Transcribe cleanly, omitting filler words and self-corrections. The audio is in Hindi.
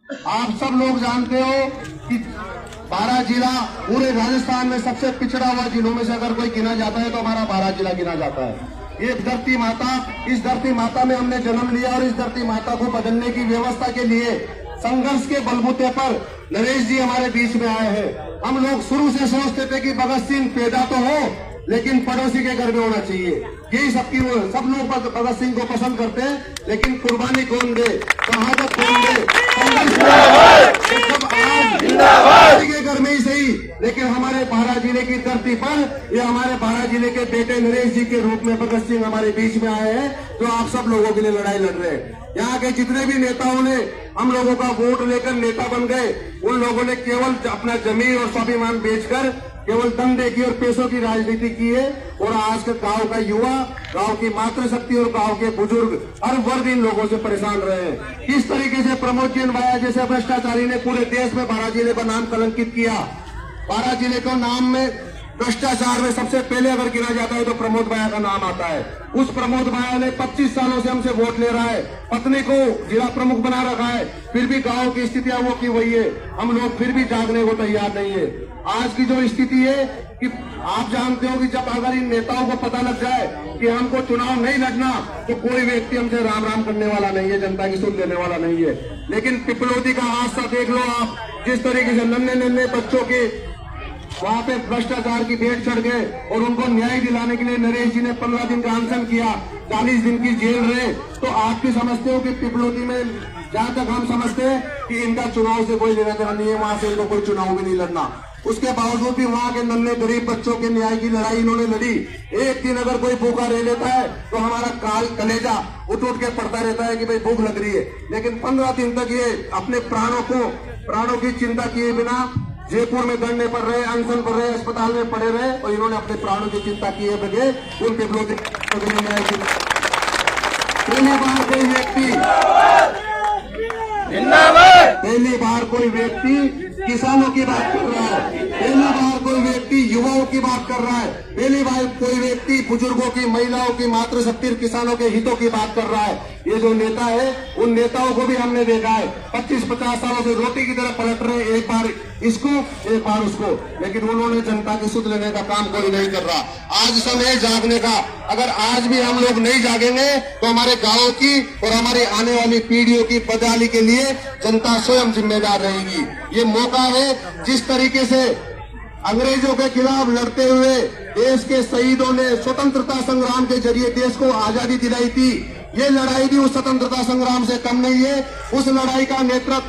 आप सब लोग जानते हो कि 12 जिला पूरे राजस्थान में सबसे पिछड़ा हुआ जिलों में से अगर कोई गिना जाता है तो हमारा 12 जिला गिना जाता है। ये धरती माता, इस धरती माता में हमने जन्म लिया और इस धरती माता को बदलने की व्यवस्था के लिए संघर्ष के बलबूते पर नरेश जी हमारे बीच में आए हैं। हम लोग शुरू से सोचते थे कि भगत सिंह पैदा तो हो लेकिन पड़ोसी के घर में होना चाहिए। यही सब लोग भगत सिंह को पसंद करते हैं, लेकिन कुर्बानी कौन दे, शहादत कौन दे, पड़ोसी के घर में ही सही, लेकिन हमारे 12 जिले की धरती पर ये हमारे 12 जिले के बेटे नरेश जी के रूप में भगत सिंह हमारे बीच में आए हैं, जो आप सब लोगों के लिए लड़ाई लड़ रहे हैं। यहाँ के जितने भी नेताओं ने हम लोगों का वोट लेकर नेता बन गए, उन लोगों ने केवल अपना जमीन और स्वाभिमान बेचकर केवल धंधे की और पैसों की राजनीति की है। और आज के गांव का युवा, गांव की मातृशक्ति और गांव के बुजुर्ग हर वर्ग इन लोगों से परेशान रहे हैं। किस तरीके से प्रमोद चिनवाया जैसे भ्रष्टाचारी ने पूरे देश में 12 जिले का नाम कलंकित किया। 12 जिले को नाम में भ्रष्टाचार में सबसे पहले अगर गिना जाता है तो प्रमोद भाया का नाम आता है। उस प्रमोद भाया ने 25 सालों से हमसे वोट ले रहा है, पत्नी को जिला प्रमुख बना रखा है, फिर भी गांव की स्थितियां वो की वही है। हम लोग फिर भी जागने को तैयार नहीं है। आज की जो स्थिति है कि आप जानते हो कि जब अगर इन नेताओं को पता लग जाए कि हमको चुनाव नहीं लड़ना तो कोई व्यक्ति हमसे राम राम करने वाला नहीं है, जनता की सुन लेने वाला नहीं है। लेकिन पिपलोदी का हादसा देख लो आप, जिस तरीके से नन्हे बच्चों के वहां पे भ्रष्टाचार की भेंट चढ़ गए और उनको न्याय दिलाने के लिए नरेश जी ने 15 दिन का अनशन किया, 40 दिन की जेल रहे। तो आप भी समझते हो कि पिपलोदी में जहां तक हम समझते हैं कि इनका चुनाव से कोई लेना देना नहीं है, वहां से इनको कोई चुनाव भी नहीं लड़ना। उसके बावजूद भी वहां के नन्हे गरीब बच्चों के न्याय की लड़ाई इन्होंने लड़ी। एक दिन अगर कोई भूखा रह लेता है तो हमारा कलेजा उठ के पड़ता रहता है कि भाई भूख लग रही है, लेकिन 15 दिन तक ये अपने प्राणों की चिंता किए बिना जयपुर में धरने पर रहे, अनशन पर रहे, अस्पताल में पड़े रहे और इन्होंने अपने प्राणों की चिंता किए बगैर उन पिपलोदी पहली बार कोई व्यक्ति किसानों की बात कर रहा है, पहली बार कोई व्यक्ति युवाओं की बात कर रहा है, पहली बार कोई व्यक्ति बुजुर्गों की, महिलाओं की, मातृशक्ति, किसानों के हितों की बात कर रहा है। ये जो नेता है उन नेताओं को भी हमने देखा है 25-50 सालों से रोटी की तरह पलट रहे, एक बार इसको एक बार उसको, लेकिन उन्होंने जनता की सुध लेने का काम कोई नहीं कर रहा। आज समय जागने का, अगर आज भी हम लोग नहीं जागेंगे तो हमारे गांव की और हमारी आने वाली पीढ़ियों की बदहाली के लिए जनता स्वयं जिम्मेदार रहेगी। ये मौका है, जिस तरीके से अंग्रेजों के खिलाफ लड़ते हुए देश के शहीदों ने स्वतंत्रता संग्राम के जरिए देश को आजादी दिलाई थी, ये लड़ाई भी उस स्वतंत्रता संग्राम से कम नहीं है। उस लड़ाई का नेतृत्व